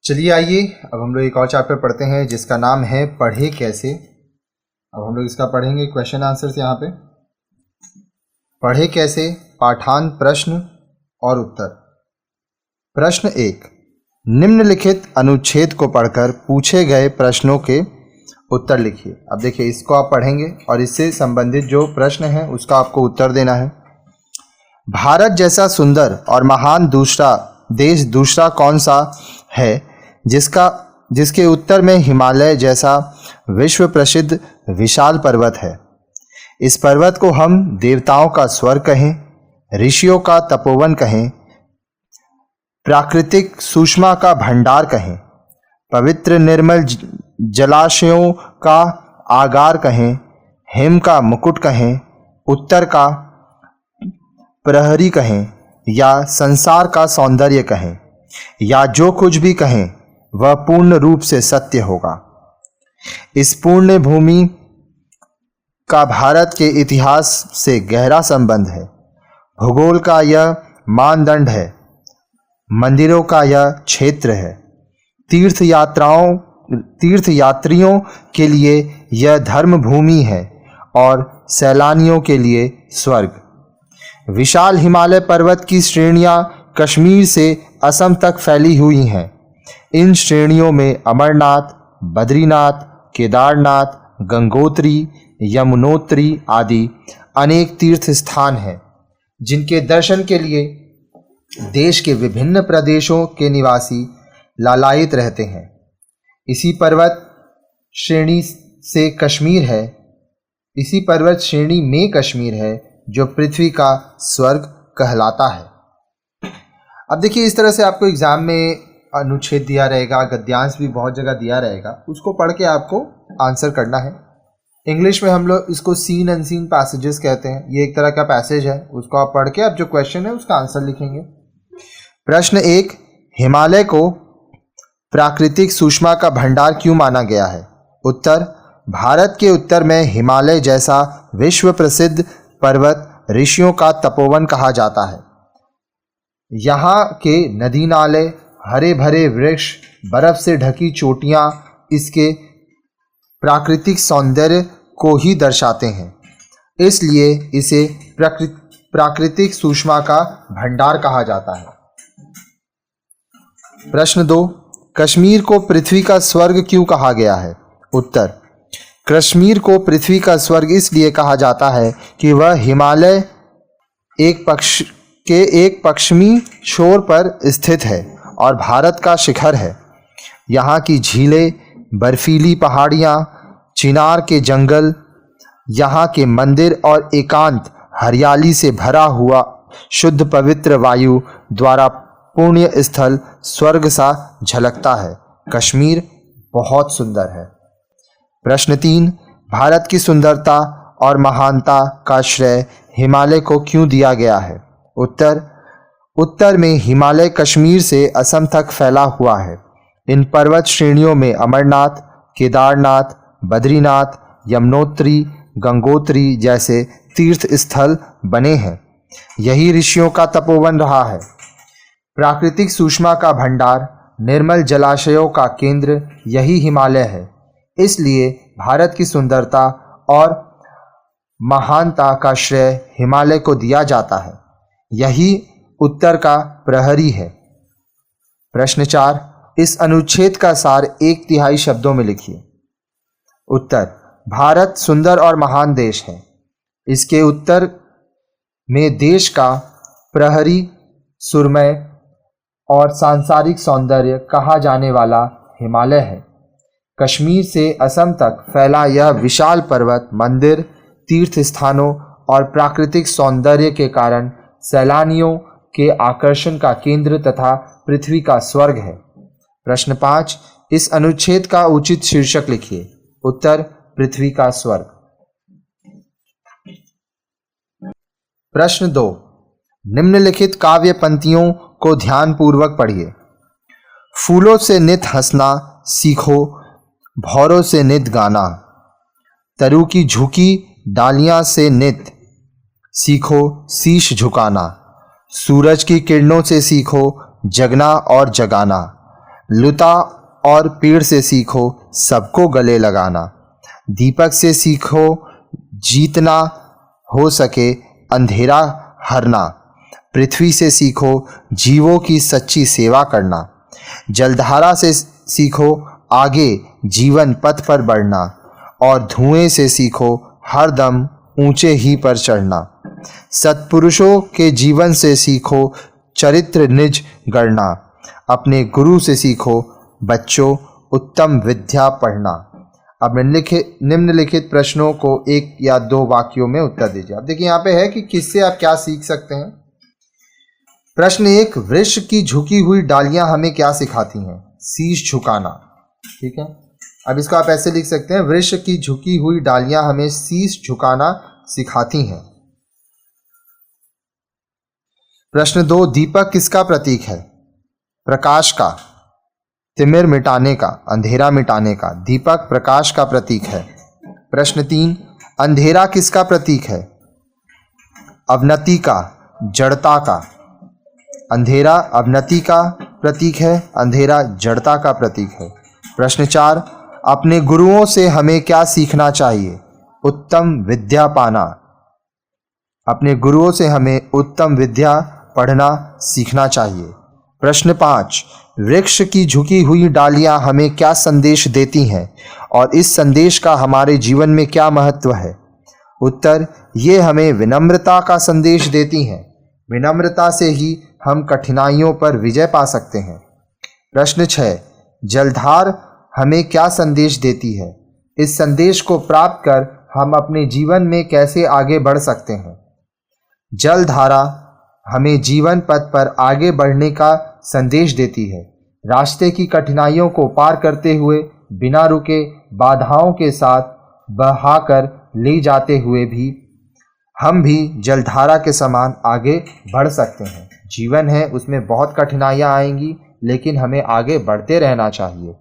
चलिए आइए अब हम लोग एक और चैप्टर पढ़ते हैं जिसका नाम है पढ़े कैसे। अब हम लोग इसका पढ़ेंगे क्वेश्चन आंसर्स। यहाँ पे पढ़े कैसे पाठांत प्रश्न और उत्तर। प्रश्न 1, निम्नलिखित अनुच्छेद को पढ़कर पूछे गए प्रश्नों के उत्तर लिखिए। अब देखिए इसको आप पढ़ेंगे और इससे संबंधित जो प्रश्न है उसका आपको उत्तर देना है। भारत जैसा सुंदर और महान देश दूसरा कौन सा है जिसके उत्तर में हिमालय जैसा विश्व प्रसिद्ध विशाल पर्वत है। इस पर्वत को हम देवताओं का स्वर्ग कहें, ऋषियों का तपोवन कहें, प्राकृतिक सुषमा का भंडार कहें, पवित्र निर्मल जलाशयों का आगार कहें, हिम का मुकुट कहें, उत्तर का प्रहरी कहें, या संसार का सौंदर्य कहें, या जो कुछ भी कहें वह पूर्ण रूप से सत्य होगा। इस पुण्य भूमि का भारत के इतिहास से गहरा संबंध है। भूगोल का यह मानदंड है, मंदिरों का यह क्षेत्र है, तीर्थ यात्रियों के लिए यह धर्म भूमि है और सैलानियों के लिए स्वर्ग। विशाल हिमालय पर्वत की श्रेणियां कश्मीर से असम तक फैली हुई हैं। इन श्रेणियों में अमरनाथ, बद्रीनाथ, केदारनाथ, गंगोत्री, यमुनोत्री आदि अनेक तीर्थ स्थान हैं जिनके दर्शन के लिए देश के विभिन्न प्रदेशों के निवासी लालायित रहते हैं। इसी पर्वत श्रेणी में कश्मीर है जो पृथ्वी का स्वर्ग कहलाता है। अब देखिए इस तरह से आपको एग्जाम में अनुच्छेद दिया रहेगा, गद्यांश भी बहुत जगह दिया रहेगा, उसको पढ़ के आपको आंसर करना है। इंग्लिश में हम लोग इसको सीन अनसीन पैसेजेस कहते हैं। ये एक तरह का पैसेज है, उसको आप पढ़ के अब जो क्वेश्चन है उसका आंसर लिखेंगे। प्रश्न 1, हिमालय को प्राकृतिक सुषमा का भंडार क्यों माना गया है? उत्तर, भारत के उत्तर में हिमालय जैसा विश्व प्रसिद्ध पर्वत ऋषियों का तपोवन कहा जाता है। यहाँ के नदी नाले, हरे भरे वृक्ष, बर्फ से ढकी चोटियाँ इसके प्राकृतिक सौंदर्य को ही दर्शाते हैं, इसलिए इसे प्राकृतिक सुषमा का भंडार कहा जाता है। प्रश्न 2, कश्मीर को पृथ्वी का स्वर्ग क्यों कहा गया है? उत्तर, कश्मीर को पृथ्वी का स्वर्ग इसलिए कहा जाता है कि वह हिमालय एक पश्चिमी छोर पर स्थित है और भारत का शिखर है। यहाँ की झीलें, बर्फीली पहाड़ियाँ, चिनार के जंगल, यहाँ के मंदिर और एकांत हरियाली से भरा हुआ शुद्ध पवित्र वायु द्वारा पुण्य स्थल स्वर्ग सा झलकता है। कश्मीर बहुत सुंदर है। प्रश्न 3, भारत की सुंदरता और महानता का श्रेय हिमालय को क्यों दिया गया है? उत्तर में हिमालय कश्मीर से असम तक फैला हुआ है। इन पर्वत श्रेणियों में अमरनाथ, केदारनाथ, बद्रीनाथ, यमुनोत्री, गंगोत्री जैसे तीर्थ स्थल बने हैं। यही ऋषियों का तपोवन रहा है। प्राकृतिक सुषमा का भंडार, निर्मल जलाशयों का केंद्र यही हिमालय है। इसलिए भारत की सुंदरता और महानता का श्रेय हिमालय को दिया जाता है। यही उत्तर का प्रहरी है। प्रश्न 4, इस अनुच्छेद का सार 1/3 शब्दों में लिखिए। उत्तर, भारत सुंदर और महान देश है। इसके उत्तर में देश का प्रहरी, सुरमय और सांसारिक सौंदर्य कहा जाने वाला हिमालय है। कश्मीर से असम तक फैला यह विशाल पर्वत मंदिर, तीर्थ स्थानों और प्राकृतिक सौंदर्य के कारण सैलानियों के आकर्षण का केंद्र तथा पृथ्वी का स्वर्ग है। प्रश्न 5, इस अनुच्छेद का उचित शीर्षक लिखिए। उत्तर, पृथ्वी का स्वर्ग। प्रश्न 2, निम्नलिखित काव्य पंक्तियों को ध्यानपूर्वक पढ़िए। फूलों से नित हंसना सीखो, भौरों से नित गाना, तरु की झुकी डालियां से नित सीखो शीश झुकाना, सूरज की किरणों से सीखो जगना और जगाना, लता और पेड़ से सीखो सबको गले लगाना। दीपक से सीखो जीतना हो सके अंधेरा हरना। पृथ्वी से सीखो जीवों की सच्ची सेवा करना। जलधारा से सीखो आगे जीवन पथ पर बढ़ना। और धुएं से सीखो हर दम ऊंचे ही पर चढ़ना। सत्पुरुषों के जीवन से सीखो चरित्र निज गढ़ना। अपने गुरु से सीखो बच्चों उत्तम विद्या पढ़ना। अब निम्नलिखित प्रश्नों को एक या दो वाक्यों में उत्तर दीजिए। अब देखिए यहाँ पे है कि किससे आप क्या सीख सकते हैं। प्रश्न 1, वृक्ष की झुकी हुई डालियां हमें क्या सिखाती हैं? शीश झुकाना। ठीक है, अब इसको आप ऐसे लिख सकते हैं, वृक्ष की झुकी हुई डालियां हमें शीश झुकाना सिखाती हैं। प्रश्न 2, दीपक किसका प्रतीक है? प्रकाश का, तिमिर मिटाने का, अंधेरा मिटाने का। दीपक प्रकाश का प्रतीक है। प्रश्न 3, अंधेरा किसका प्रतीक है? अवनति का, जड़ता का। अंधेरा अवनति का प्रतीक है, अंधेरा जड़ता का प्रतीक है। प्रश्न 4, अपने गुरुओं से हमें क्या सीखना चाहिए? उत्तम विद्या पाना। अपने गुरुओं से हमें उत्तम विद्या पढ़ना सीखना चाहिए। प्रश्न 5, वृक्ष की झुकी हुई डालियां हमें क्या संदेश देती हैं और इस संदेश का हमारे जीवन में क्या महत्व है? उत्तर, ये हमें विनम्रता का संदेश देती हैं। विनम्रता से ही हम कठिनाइयों पर विजय पा सकते हैं। प्रश्न 6, जलधार हमें क्या संदेश देती है? इस संदेश को प्राप्त कर हम अपने जीवन में कैसे आगे बढ़ सकते हैं? जलधारा हमें जीवन पथ पर आगे बढ़ने का संदेश देती है। रास्ते की कठिनाइयों को पार करते हुए बिना रुके बाधाओं के साथ बहाकर ले जाते हुए भी हम भी जलधारा के समान आगे बढ़ सकते हैं। जीवन है, उसमें बहुत कठिनाइयां आएंगी, लेकिन हमें आगे बढ़ते रहना चाहिए।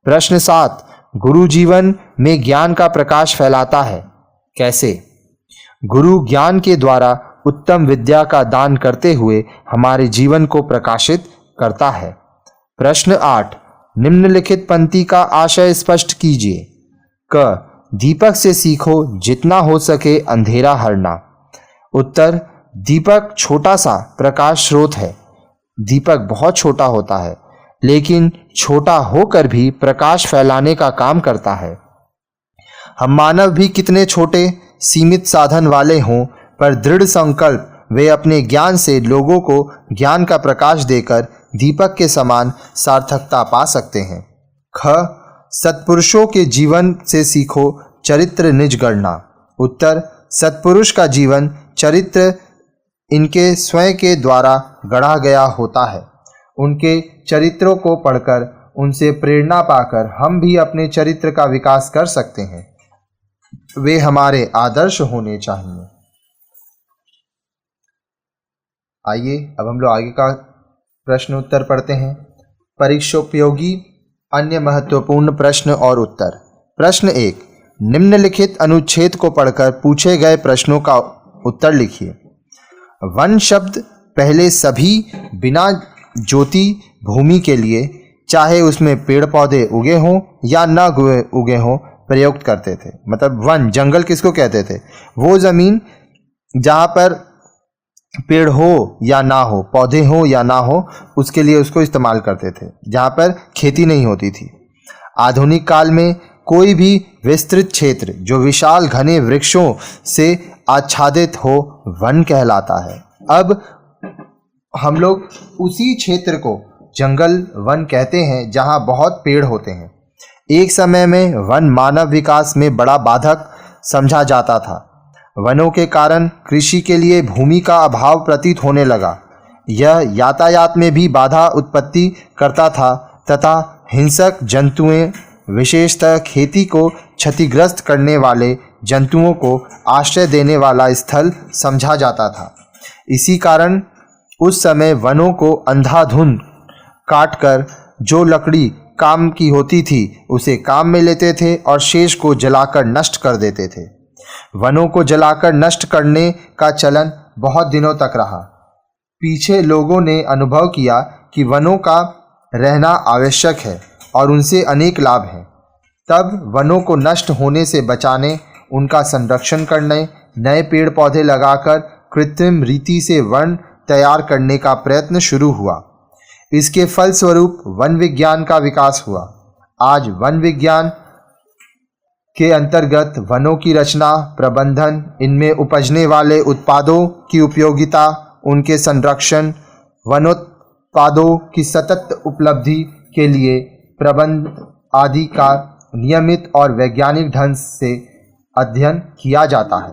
प्रश्न 7, गुरु जीवन में ज्ञान का प्रकाश फैलाता है, कैसे? गुरु ज्ञान के द्वारा उत्तम विद्या का दान करते हुए हमारे जीवन को प्रकाशित करता है। प्रश्न 8, निम्नलिखित पंक्ति का आशय स्पष्ट कीजिए। क, दीपक से सीखो जितना हो सके अंधेरा हरना। उत्तर, दीपक छोटा सा प्रकाश स्रोत है। दीपक बहुत छोटा होता है, लेकिन छोटा होकर भी प्रकाश फैलाने का काम करता है। हम मानव भी कितने छोटे सीमित साधन वाले हों, पर दृढ़ संकल्प वे अपने ज्ञान से लोगों को ज्ञान का प्रकाश देकर दीपक के समान सार्थकता पा सकते हैं। ख, सत्पुरुषों के जीवन से सीखो चरित्र निज गढ़ना। उत्तर, सत्पुरुष का जीवन चरित्र इनके स्वयं के द्वारा गढ़ा गया होता है। उनके चरित्रों को पढ़कर उनसे प्रेरणा पाकर हम भी अपने चरित्र का विकास कर सकते हैं। वे हमारे आदर्श होने चाहिए। आइए अब हम लोग आगे का प्रश्न उत्तर पढ़ते हैं। परीक्षोपयोगी अन्य महत्वपूर्ण प्रश्न और उत्तर। प्रश्न 1, निम्नलिखित अनुच्छेद को पढ़कर पूछे गए प्रश्नों का उत्तर लिखिए। वन शब्द पहले सभी बिना ज्योति भूमि के लिए, चाहे उसमें पेड़ पौधे उगे हों या न उगे हों, प्रयुक्त करते थे। मतलब वन, जंगल किसको कहते थे? वो ज़मीन जहाँ पर पेड़ हो या ना हो, पौधे हो या ना हो, उसके लिए उसको इस्तेमाल करते थे, जहाँ पर खेती नहीं होती थी। आधुनिक काल में कोई भी विस्तृत क्षेत्र जो विशाल घने वृक्षों से आच्छादित हो वन कहलाता है। अब हम लोग उसी क्षेत्र को जंगल वन कहते हैं जहाँ बहुत पेड़ होते हैं। एक समय में वन मानव विकास में बड़ा बाधक समझा जाता था। वनों के कारण कृषि के लिए भूमि का अभाव प्रतीत होने लगा। यह यातायात में भी बाधा उत्पत्ति करता था तथा हिंसक जंतुएं, विशेषतः खेती को क्षतिग्रस्त करने वाले जंतुओं को आश्रय देने वाला स्थल समझा जाता था। इसी कारण उस समय वनों को अंधाधुंध काटकर जो लकड़ी काम की होती थी उसे काम में लेते थे और शेष को जलाकर नष्ट कर देते थे। वनों को जलाकर नष्ट करने का चलन बहुत दिनों तक रहा। पीछे लोगों ने अनुभव किया कि वनों का रहना आवश्यक है और उनसे अनेक लाभ हैं। तब वनों को नष्ट होने से बचाने, उनका संरक्षण करने, नए पेड़ पौधे लगाकर कृत्रिम रीति से वन तैयार करने का प्रयत्न शुरू हुआ। इसके फलस्वरूप वन विज्ञान का विकास हुआ। आज वन विज्ञान के अंतर्गत वनों की रचना, प्रबंधन, इनमें उपजने वाले उत्पादों की उपयोगिता, उनके संरक्षण, वनोत्पादों की सतत उपलब्धि के लिए प्रबंध आदि का नियमित और वैज्ञानिक ढंग से अध्ययन किया जाता है।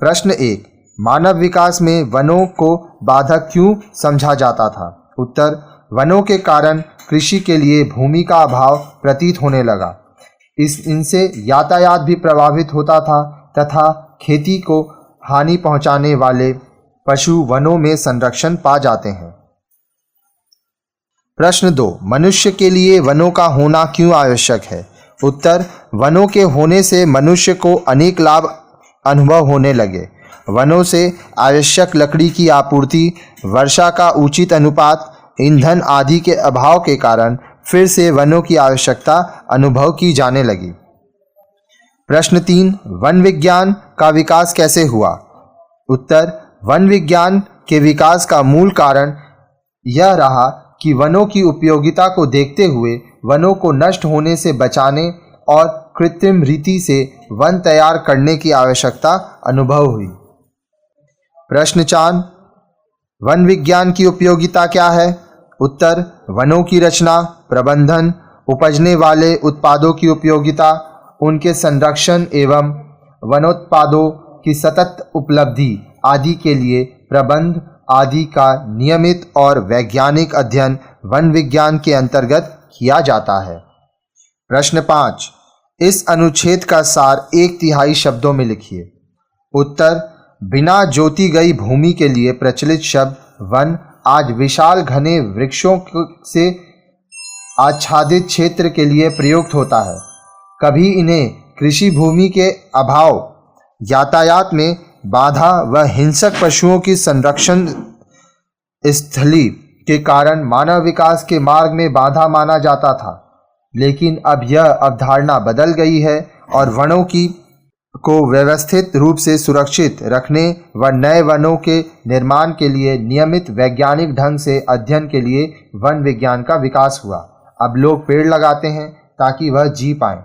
प्रश्न 1, मानव विकास में वनों को बाधक क्यों समझा जाता था? उत्तर, वनों के कारण कृषि के लिए भूमि का अभाव प्रतीत होने लगा। इनसे यातायात भी प्रभावित होता था तथा खेती को हानि पहुंचाने वाले पशु वनों में संरक्षण पा जाते हैं। प्रश्न 2, मनुष्य के लिए वनों का होना क्यों आवश्यक है? उत्तर, वनों के होने से मनुष्य को अनेक लाभ अनुभव होने लगे। वनों से आवश्यक लकड़ी की आपूर्ति, वर्षा का उचित अनुपात, ईंधन आदि के अभाव के कारण फिर से वनों की आवश्यकता अनुभव की जाने लगी। प्रश्न 3, वन विज्ञान का विकास कैसे हुआ? उत्तर, वन विज्ञान के विकास का मूल कारण यह रहा कि वनों की उपयोगिता को देखते हुए वनों को नष्ट होने से बचाने और कृत्रिम रीति से वन तैयार करने की आवश्यकता अनुभव हुई। प्रश्न 4, वन विज्ञान की उपयोगिता क्या है? उत्तर, वनों की रचना, प्रबंधन, उपजने वाले उत्पादों की उपयोगिता, उनके संरक्षण एवं वनोत्पादों की सतत उपलब्धि आदि के लिए प्रबंध आदि का नियमित और वैज्ञानिक अध्ययन वन विज्ञान के अंतर्गत किया जाता है। प्रश्न 5, इस अनुच्छेद का सार 1/3 शब्दों में लिखिए। उत्तर, बिना जोती गई भूमि के लिए प्रचलित शब्द वन आज विशाल घने वृक्षों से आच्छादित क्षेत्र के लिए प्रयुक्त होता है। कभी इन्हें कृषि भूमि के अभाव, यातायात में बाधा व हिंसक पशुओं की संरक्षण स्थली के कारण मानव विकास के मार्ग में बाधा माना जाता था। लेकिन अब यह अवधारणा बदल गई है और वनों को व्यवस्थित रूप से सुरक्षित रखने व नए वनों के निर्माण के लिए नियमित वैज्ञानिक ढंग से अध्ययन के लिए वन विज्ञान का विकास हुआ। अब लोग पेड़ लगाते हैं ताकि वह जी पाएं।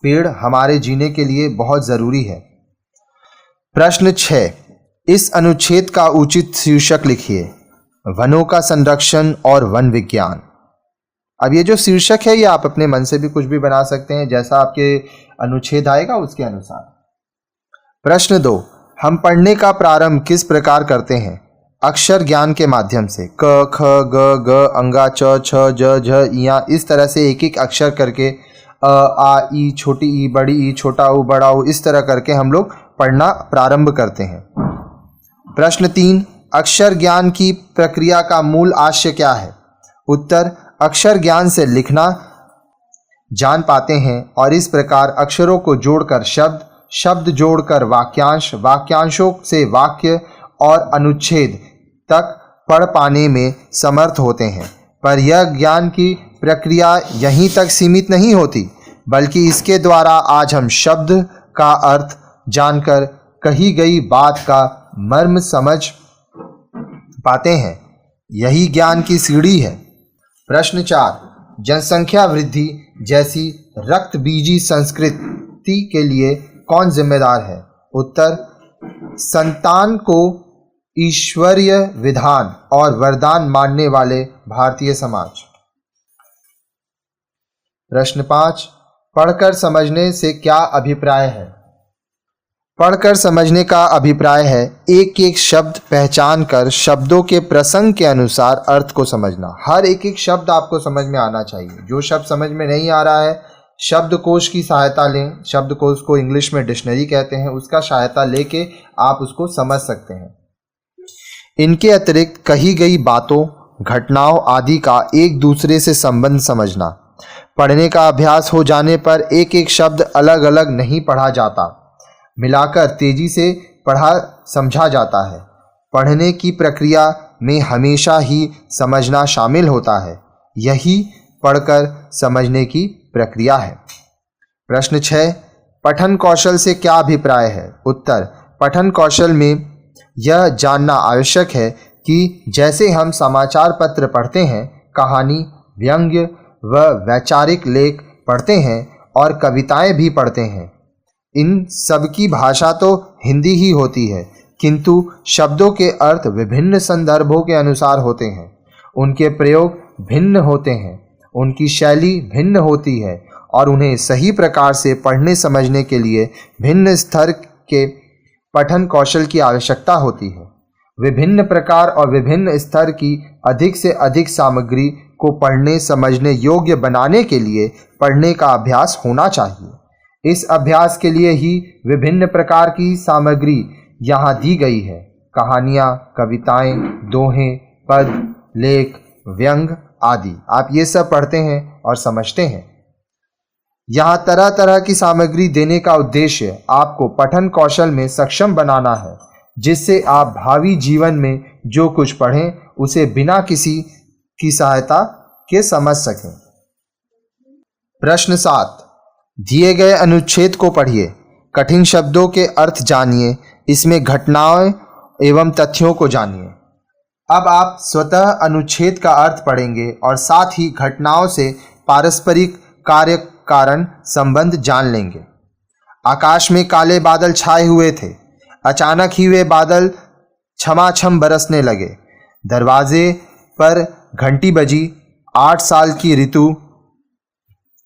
पेड़ हमारे जीने के लिए बहुत ज़रूरी है। प्रश्न 6, इस अनुच्छेद का उचित शीर्षक लिखिए। वनों का संरक्षण और वन विज्ञान। अब ये जो शीर्षक है ये आप अपने मन से भी कुछ भी बना सकते हैं, जैसा आपके अनुच्छेद आएगा उसके अनुसार। प्रश्न 2, हम पढ़ने का प्रारंभ किस प्रकार करते हैं? अक्षर ज्ञान के माध्यम से। क, ख, ग, ग, अंगा, च, छ, ज, झ, इया, इस तरह से एक एक अक्षर करके अ, आ, ई, छोटी ई, बड़ी ई, छोटा ऊ, बड़ा ऊ, इस तरह करके हम लोग पढ़ना प्रारंभ करते हैं। प्रश्न 3, अक्षर ज्ञान की प्रक्रिया का मूल आशय क्या है? उत्तर, अक्षर ज्ञान से लिखना जान पाते हैं और इस प्रकार अक्षरों को जोड़कर शब्द, शब्द जोड़कर वाक्यांश, वाक्यांशों से वाक्य और अनुच्छेद तक पढ़ पाने में समर्थ होते हैं। पर यह ज्ञान की प्रक्रिया यहीं तक सीमित नहीं होती, बल्कि इसके द्वारा आज हम शब्द का अर्थ जानकर कही गई बात का मर्म समझ पाते हैं। यही ज्ञान की सीढ़ी है। प्रश्न 4, जनसंख्या वृद्धि जैसी रक्तबीजी संस्कृति के लिए कौन जिम्मेदार है? उत्तर, संतान को ईश्वरीय विधान और वरदान मानने वाले भारतीय समाज। प्रश्न 5, पढ़कर समझने से क्या अभिप्राय है? पढ़कर समझने का अभिप्राय है एक एक शब्द पहचान कर शब्दों के प्रसंग के अनुसार अर्थ को समझना। हर एक एक शब्द आपको समझ में आना चाहिए। जो शब्द समझ में नहीं आ रहा है, शब्दकोश की सहायता लें। शब्दकोश को इंग्लिश में डिक्शनरी कहते हैं, उसका सहायता लेके आप उसको समझ सकते हैं। इनके अतिरिक्त कही गई बातों, घटनाओं आदि का एक दूसरे से संबंध समझना। पढ़ने का अभ्यास हो जाने पर एक एक शब्द अलग अलग नहीं पढ़ा जाता, मिलाकर तेजी से पढ़ा समझा जाता है। पढ़ने की प्रक्रिया में हमेशा ही समझना शामिल होता है। यही पढ़कर समझने की प्रक्रिया है। प्रश्न 6, पठन कौशल से क्या अभिप्राय है? उत्तर, पठन कौशल में यह जानना आवश्यक है कि जैसे हम समाचार पत्र पढ़ते हैं, कहानी, व्यंग्य व वैचारिक लेख पढ़ते हैं और कविताएं भी पढ़ते हैं, इन सब की भाषा तो हिंदी ही होती है, किंतु शब्दों के अर्थ विभिन्न संदर्भों के अनुसार होते हैं, उनके प्रयोग भिन्न होते हैं, उनकी शैली भिन्न होती है और उन्हें सही प्रकार से पढ़ने समझने के लिए भिन्न स्तर के पठन कौशल की आवश्यकता होती है। विभिन्न प्रकार और विभिन्न स्तर की अधिक से अधिक सामग्री को पढ़ने समझने योग्य बनाने के लिए पढ़ने का अभ्यास होना चाहिए। इस अभ्यास के लिए ही विभिन्न प्रकार की सामग्री यहाँ दी गई है। कहानियाँ, कविताएं, दोहें, पद, लेख, व्यंग आदि। आप ये सब पढ़ते हैं और समझते हैं। यहाँ तरह तरह की सामग्री देने का उद्देश्य आपको पठन कौशल में सक्षम बनाना है, जिससे आप भावी जीवन में जो कुछ पढ़ें उसे बिना किसी की सहायता के समझ सकें। प्रश्न 7, दिए गए अनुच्छेद को पढ़िए, कठिन शब्दों के अर्थ जानिए, इसमें घटनाओं एवं तथ्यों को जानिए। अब आप स्वतः अनुच्छेद का अर्थ पढ़ेंगे और साथ ही घटनाओं से पारस्परिक कार्य कारण संबंध जान लेंगे। आकाश में काले बादल छाए हुए थे। अचानक ही वे बादल छमाछम बरसने लगे। दरवाजे पर घंटी बजी। 8 साल की ऋतु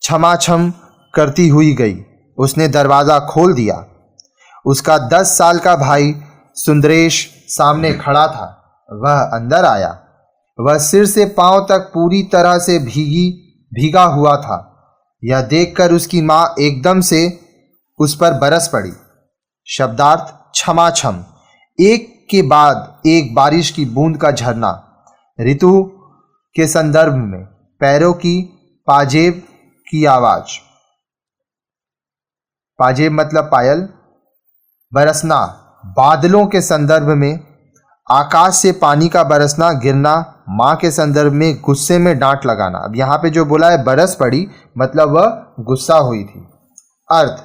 छमाछम करती हुई गई। उसने दरवाज़ा खोल दिया। उसका 10 साल का भाई सुंदरेश सामने खड़ा था। वह अंदर आया। वह सिर से पांव तक पूरी तरह से भीगा हुआ था। यह देखकर उसकी माँ एकदम से उस पर बरस पड़ी। शब्दार्थ छमाछम, एक के बाद एक बारिश की बूंद का झरना। ऋतु के संदर्भ में पैरों की पाजेब की आवाज। पाजेब मतलब पायल। बरसना, बादलों के संदर्भ में आकाश से पानी का बरसना, गिरना। माँ के संदर्भ में गुस्से में डांट लगाना। अब यहाँ पे जो बोला है बरस पड़ी, मतलब वह गुस्सा हुई थी। अर्थ,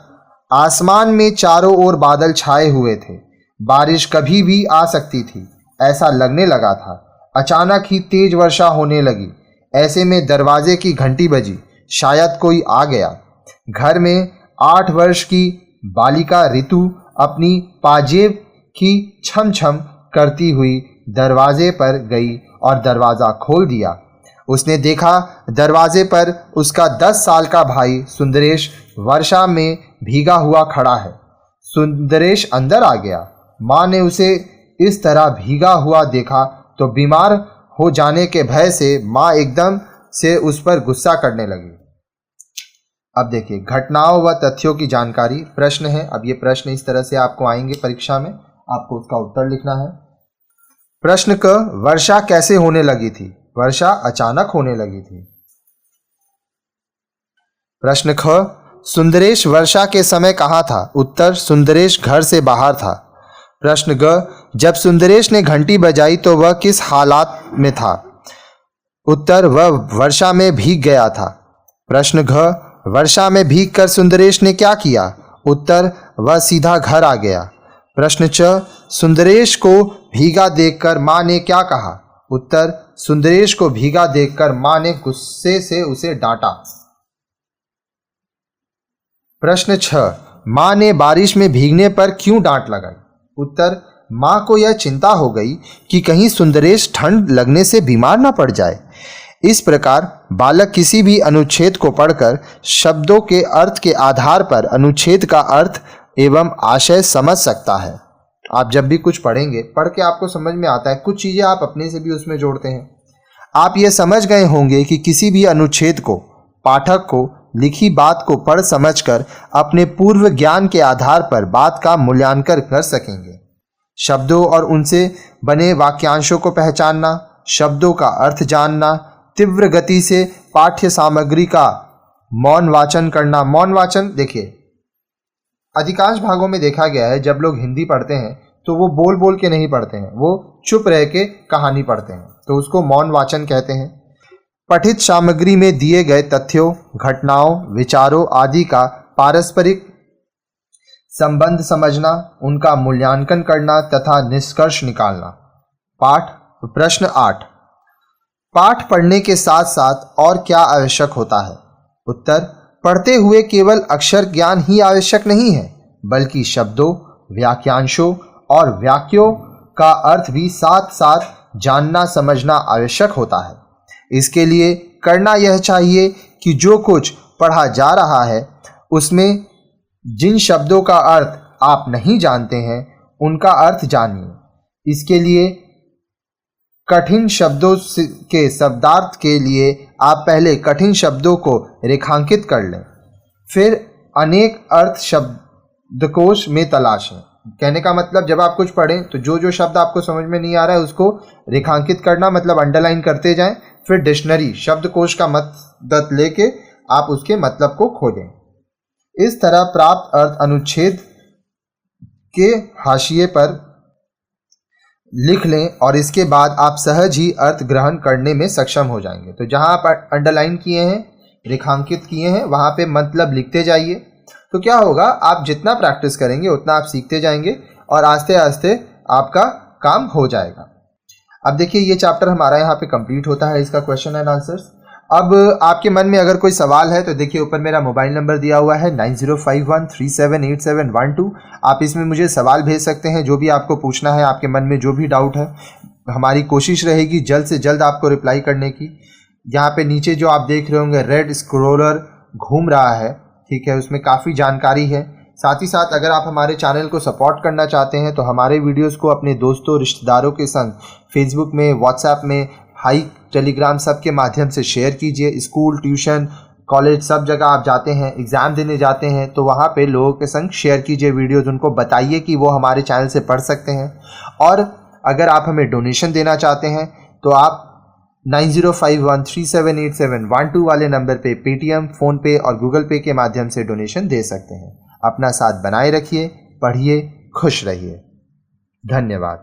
आसमान में चारों ओर बादल छाए हुए थे। बारिश कभी भी आ सकती थी, ऐसा लगने लगा था। अचानक ही तेज वर्षा होने लगी। ऐसे में दरवाजे की घंटी बजी। शायद कोई आ गया। घर में 8 वर्ष की बालिका ऋतु अपनी पाजेब की छम छम करती हुई दरवाजे पर गई और दरवाज़ा खोल दिया। उसने देखा दरवाजे पर उसका 10 साल का भाई सुंदरेश वर्षा में भीगा हुआ खड़ा है। सुंदरेश अंदर आ गया। माँ ने उसे इस तरह भीगा हुआ देखा तो बीमार हो जाने के भय से माँ एकदम से उस पर गुस्सा करने लगी। अब देखिए, घटनाओं व तथ्यों की जानकारी। प्रश्न है। अब ये प्रश्न इस तरह से आपको आएंगे परीक्षा में, आपको उसका उत्तर लिखना है। प्रश्न क, वर्षा कैसे होने लगी थी? वर्षा अचानक होने लगी थी। प्रश्न ख, सुंदरेश वर्षा के समय कहाँ था? उत्तर, सुंदरेश घर से बाहर था। प्रश्न ग, जब सुंदरेश ने घंटी बजाई तो वह किस हालात में था? उत्तर, वह वर्षा में भीग गया था। प्रश्न घ, वर्षा में भीगकर सुंदरेश ने क्या किया? उत्तर, वह सीधा घर आ गया। प्रश्न च, सुंदरेश को भीगा देखकर माँ ने क्या कहा? उत्तर, सुंदरेश को भीगा देखकर माँ ने गुस्से से उसे डांटा। प्रश्न 6, माँ ने बारिश में भीगने पर क्यों डांट लगाई? उत्तर, माँ को यह चिंता हो गई कि कहीं सुंदरेश ठंड लगने से बीमार न पड़ जाए। इस प्रकार बालक किसी भी अनुच्छेद को पढ़कर शब्दों के अर्थ के आधार पर अनुच्छेद का अर्थ एवं आशय समझ सकता है। आप जब भी कुछ पढ़ेंगे, पढ़ के आपको समझ में आता है, कुछ चीज़ें आप अपने से भी उसमें जोड़ते हैं। आप ये समझ गए होंगे कि किसी भी अनुच्छेद को पाठक को लिखी बात को पढ़ समझकर अपने पूर्व ज्ञान के आधार पर बात का मूल्यांकन कर सकेंगे। शब्दों और उनसे बने वाक्यांशों को पहचानना, शब्दों का अर्थ जानना, तीव्र गति से पाठ्य सामग्री का मौन वाचन करना। मौन वाचन देखिए, अधिकांश भागों में देखा गया है जब लोग हिंदी पढ़ते हैं तो वो बोल बोल के नहीं पढ़ते हैं, वो चुप रह के कहानी पढ़ते हैं, तो उसको मौन वाचन कहते हैं। पठित सामग्री में दिए गए तथ्यों, घटनाओं, विचारों आदि का पारस्परिक संबंध समझना, उनका मूल्यांकन करना तथा निष्कर्ष निकालना। पाठ प्रश्न 8, पाठ पढ़ने के साथ साथ और क्या आवश्यक होता है? उत्तर, पढ़ते हुए केवल अक्षर ज्ञान ही आवश्यक नहीं है, बल्कि शब्दों, वाक्यांशों और वाक्यों का अर्थ भी साथ साथ जानना समझना आवश्यक होता है। इसके लिए करना यह चाहिए कि जो कुछ पढ़ा जा रहा है उसमें जिन शब्दों का अर्थ आप नहीं जानते हैं उनका अर्थ जानिए। इसके लिए कठिन शब्दों के शब्दार्थ के लिए आप पहले कठिन शब्दों को रेखांकित कर लें, फिर अनेक अर्थ शब्दकोश में तलाशें। कहने का मतलब जब आप कुछ पढ़ें तो जो जो शब्द आपको समझ में नहीं आ रहा है उसको रेखांकित करना, मतलब अंडरलाइन करते जाएं, फिर डिक्शनरी शब्दकोश का मदद लेके आप उसके मतलब को खोजें। इस तरह प्राप्त अर्थ अनुच्छेद के हाशिए पर लिख लें और इसके बाद आप सहज ही अर्थ ग्रहण करने में सक्षम हो जाएंगे। तो जहां आप अंडरलाइन किए हैं, रेखांकित किए हैं, वहां पे मतलब लिखते जाइए। तो क्या होगा, आप जितना प्रैक्टिस करेंगे उतना आप सीखते जाएंगे और आस्ते आस्ते आपका काम हो जाएगा। अब देखिए ये चैप्टर हमारा यहाँ पे कंप्लीट होता है, इसका क्वेश्चन एंड आंसर्स। अब आपके मन में अगर कोई सवाल है तो देखिए ऊपर मेरा मोबाइल नंबर दिया हुआ है 9051378712। आप इसमें मुझे सवाल भेज सकते हैं, जो भी आपको पूछना है, आपके मन में जो भी डाउट है। हमारी कोशिश रहेगी जल्द से जल्द आपको रिप्लाई करने की। यहाँ पे नीचे जो आप देख रहे होंगे रेड स्क्रोलर घूम रहा है, ठीक है, उसमें काफ़ी जानकारी है। साथ ही साथ अगर आप हमारे चैनल को सपोर्ट करना चाहते हैं तो हमारे वीडियोस को अपने दोस्तों रिश्तेदारों के संग फेसबुक में, व्हाट्सएप में, हाइक, टेलीग्राम सब के माध्यम से शेयर कीजिए। स्कूल, ट्यूशन, कॉलेज सब जगह आप जाते हैं, एग्ज़ाम देने जाते हैं तो वहाँ पे लोगों के संग शेयर कीजिए वीडियोस, उनको बताइए कि वो हमारे चैनल से पढ़ सकते हैं। और अगर आप हमें डोनेशन देना चाहते हैं तो आप 9051378712 वाले नंबर पे पेटीएम, फ़ोनपे और गूगल पे के माध्यम से डोनेशन दे सकते हैं। अपना साथ बनाए रखिए, पढ़िए, खुश रहिए। धन्यवाद।